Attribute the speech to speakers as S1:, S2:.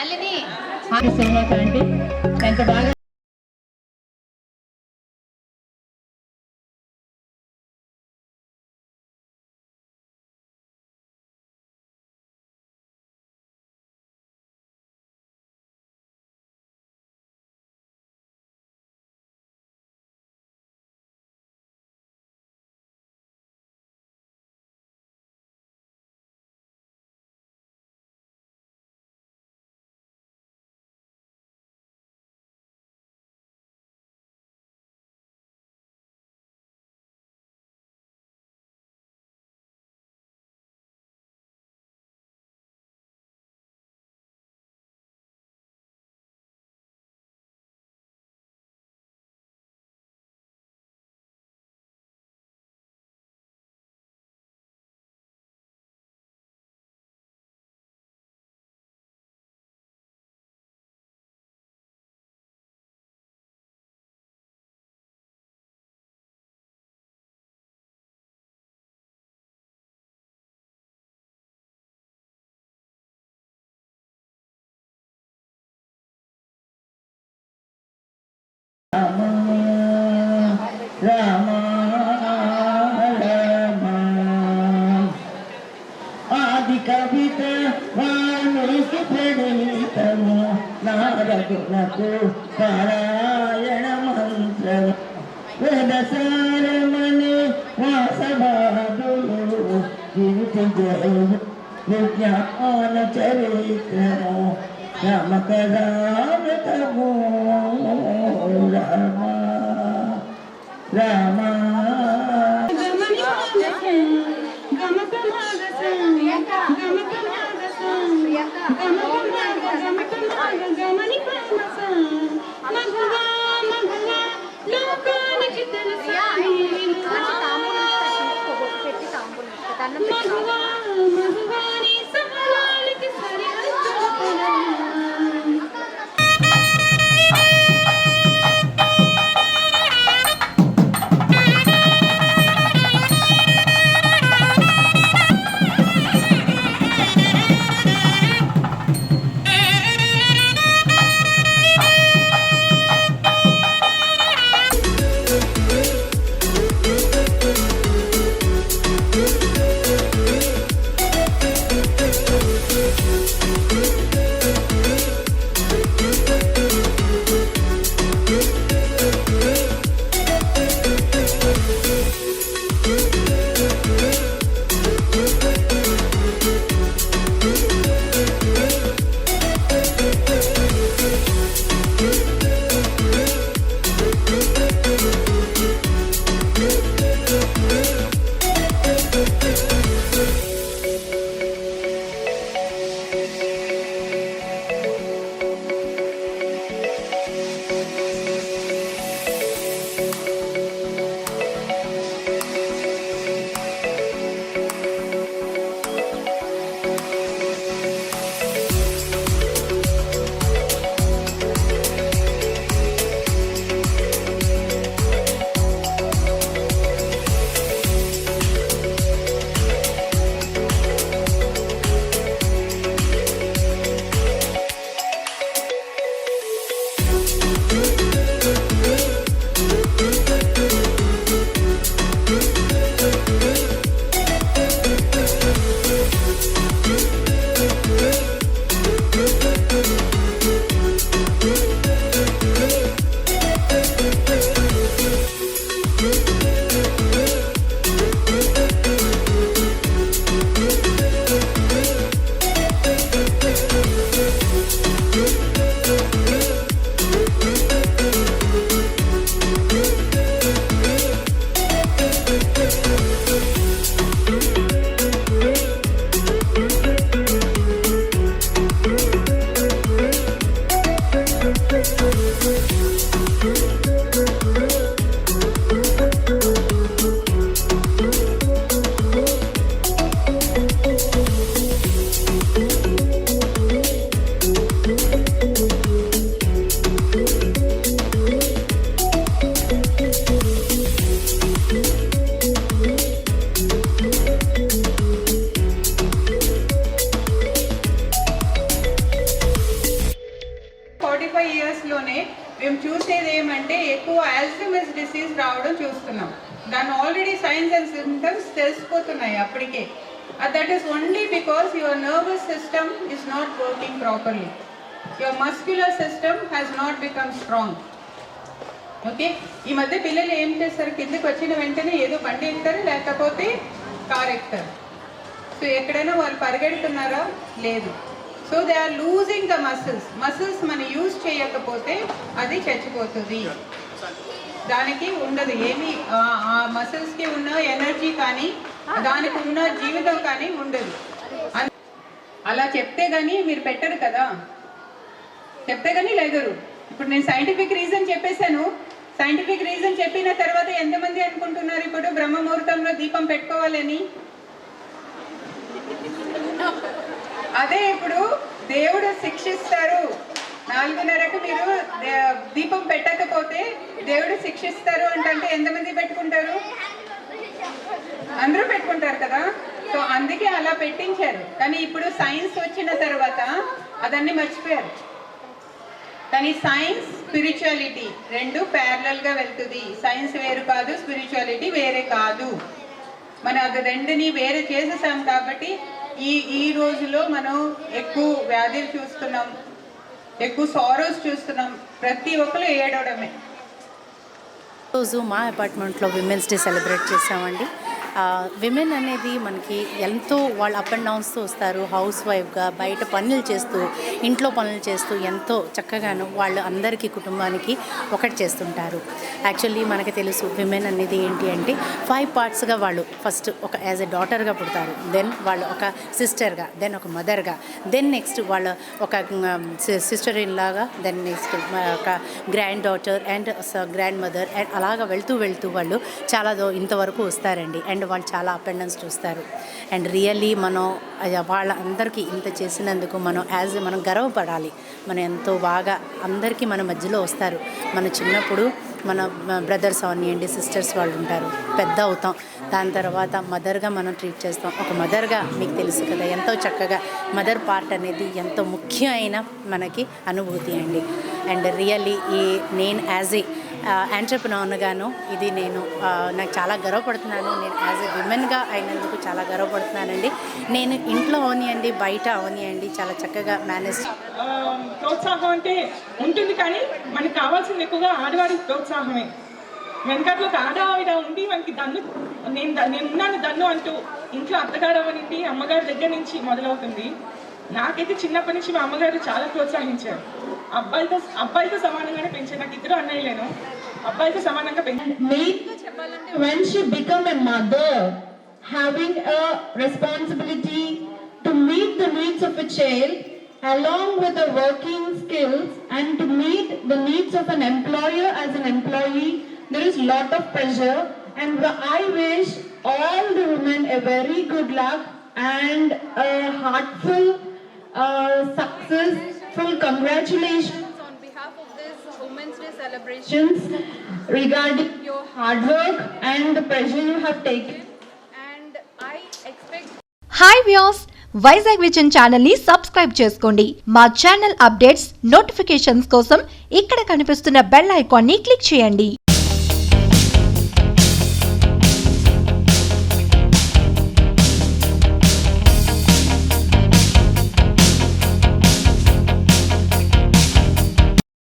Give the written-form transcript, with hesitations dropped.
S1: Shalini
S2: so much aunty ఎంత బాగా రామ రామ ఆది కవిత వాల్మీకి ప్రణీతము నారదునకు పారాయణ మంత్రం వేదసారమణి వాసవాదులు కీర్తి జయ విజ్ఞాన చరిత్రము రామకథామృతము రామ రామ
S1: మేము చూసేది ఏమంటే ఎక్కువ ఆల్జీమర్స్ డిసీజ్ రావడం చూస్తున్నాం. దాని ఆల్రెడీ సైన్స్ అండ్ సింప్టమ్స్ తెలిసిపోతున్నాయి అప్పటికే. That is only because your nervous system is not working properly. Your muscular system has not become strong. Okay, ఈ మధ్య పిల్లలు ఏం చేస్తారు, కిందకి వచ్చిన వెంటనే ఏదో బండి ఎక్కుతారు లేకపోతే కార్ ఎక్కుతారు. సో ఎక్కడైనా వాళ్ళు పరిగెడుతున్నారా? లేదు. So they are losing the muscles మనం యూజ్ చేయకపోతే అది చచ్చిపోతుంది. దానికి ఉండదు ఏమి, ఆ మసిల్స్కి ఉన్న ఎనర్జీ కానీ దానికి ఉన్న జీవితం కానీ ఉండదు. అలా చెప్తే కానీ మీరు పెట్టరు కదా, చెప్తే కానీ లేగరు. ఇప్పుడు నేను సైంటిఫిక్ రీజన్ చెప్పేశాను. సైంటిఫిక్ రీజన్ చెప్పిన తర్వాత ఎంతమంది అనుకుంటున్నారు ఇప్పుడు బ్రహ్మ ముహూర్తంలో దీపం పెట్టుకోవాలని? అదే ఇప్పుడు దేవుడు శిక్షిస్తారు. 4:30కు మీరు దీపం పెట్టకపోతే దేవుడు శిక్షిస్తారు అంటే ఎంతమంది పెట్టుకుంటారు? అందరూ పెట్టుకుంటారు కదా. సో అందుకే అలా పెట్టించారు. కానీ ఇప్పుడు సైన్స్ వచ్చిన తర్వాత అదన్నీ మర్చిపోయారు. కానీ సైన్స్ స్పిరిచువాలిటీ రెండు ప్యారలల్గా వెళ్తుంది. సైన్స్ వేరు కాదు, స్పిరిచువాలిటీ వేరే కాదు. మనం అది రెండుని వేరే చేసేసాం కాబట్టి ఈ రోజులో మనం ఎక్కువ వ్యాధులు చూస్తున్నాం, ఎక్కువ సారోస్ చూస్తున్నాం. ప్రతి ఒక్కరు ఏడవడమే.
S3: రోజు మా అపార్ట్మెంట్లో విమెన్స్ డే సెలబ్రేట్ చేసామండి. విమెన్ అనేది మనకి ఎంతో వాళ్ళు అప్ అండ్ డౌన్స్తో వస్తారు. హౌస్ వైఫ్గా బయట పనులు చేస్తూ ఇంట్లో పనులు చేస్తూ ఎంతో చక్కగాను వాళ్ళు అందరికీ కుటుంబానికి ఒకటి చేస్తుంటారు. యాక్చువల్లీ మనకి తెలుసు విమెన్ అనేది ఏంటి అంటే 5 పార్ట్స్గా వాళ్ళు ఫస్ట్ ఒక యాజ్ ఎ డాటర్గా పుడతారు, దెన్ వాళ్ళు ఒక సిస్టర్గా, దెన్ ఒక మదర్గా, దెన్ నెక్స్ట్ వాళ్ళు ఒక సిస్టర్ ఇన్ లాగా, దెన్ నెక్స్ట్ ఒక grand daughter and grand mother and అలాగా వెళ్తూ వాళ్ళు చాలా ఇంతవరకు వస్తారండి. అండ్ వాళ్ళు చాలా అప్ అండ్ డౌన్స్ చూస్తారు. అండ్ రియల్లీ మనం వాళ్ళందరికీ ఇంత చేసినందుకు మనం గర్వపడాలి. మనం ఎంతో బాగా అందరికీ మన మధ్యలో వస్తారు. మన చిన్నప్పుడు మన బ్రదర్స్ అవనివ్వండి, సిస్టర్స్ వాళ్ళు ఉంటారు, పెద్ద అవుతాం, దాని తర్వాత మదర్గా మనం ట్రీట్ చేస్తాం. ఒక మదర్గా మీకు తెలుసు కదా ఎంతో చక్కగా మదర్ పార్ట్ అనేది ఎంతో ముఖ్యమైన మనకి అనుభూతి అండి. అండ్ రియల్లీ నేను యాజ్ ఏ ఎంటర్‌ప్రెన్యూర్‌గాను ఇది నాకు చాలా గర్వపడుతున్నాను. నేను యాజ్ ఎ విమెన్గా అయినందుకు చాలా గర్వపడుతున్నానండి. నేను ఇంట్లో అవనివ్వండి, బయట అవనివ్వండి చాలా చక్కగా మేనేజ్.
S4: ప్రోత్సాహం అంటే ఉంటుంది, కానీ మనకు కావాల్సింది ఎక్కువగా ఆడవారి ప్రోత్సాహమే. వెనకట్లో ఒక ఆడవావిడ ఉండి మనకి నేనున్నాను దన్ను అంటూ ఇంట్లో అత్తగారు అవనండి అమ్మగారి దగ్గర నుంచి మొదలవుతుంది. నాకైతే చిన్నప్పటి నుంచి మా అమ్మగారు చాలా ప్రోత్సహించారు. అబ్బాయితో సమానంగానే పెంచారు. నాకు 2 అన్నయ్యలేను, అబ్బాయితో సమానంగా పెంచారు.
S2: మెయిన్గా చెప్పాలంటే when she become a mother, having a responsibility to meet the needs of a child along with the working skills and to meet the needs of an employer as an employee, there is lot of pressure, and I wish all the women a very good luck and a heartful success, full congratulations
S5: on behalf of this Women's Day celebrations
S2: regarding your hard work and the pressure you have taken.
S5: and I expect.
S6: Hi views, Vizag vision channel ని subscribe చేసుకోండి. మా channel updates notifications కోసం ఇక్కడ కనిపిస్తున్న bell icon ని click చేయండి.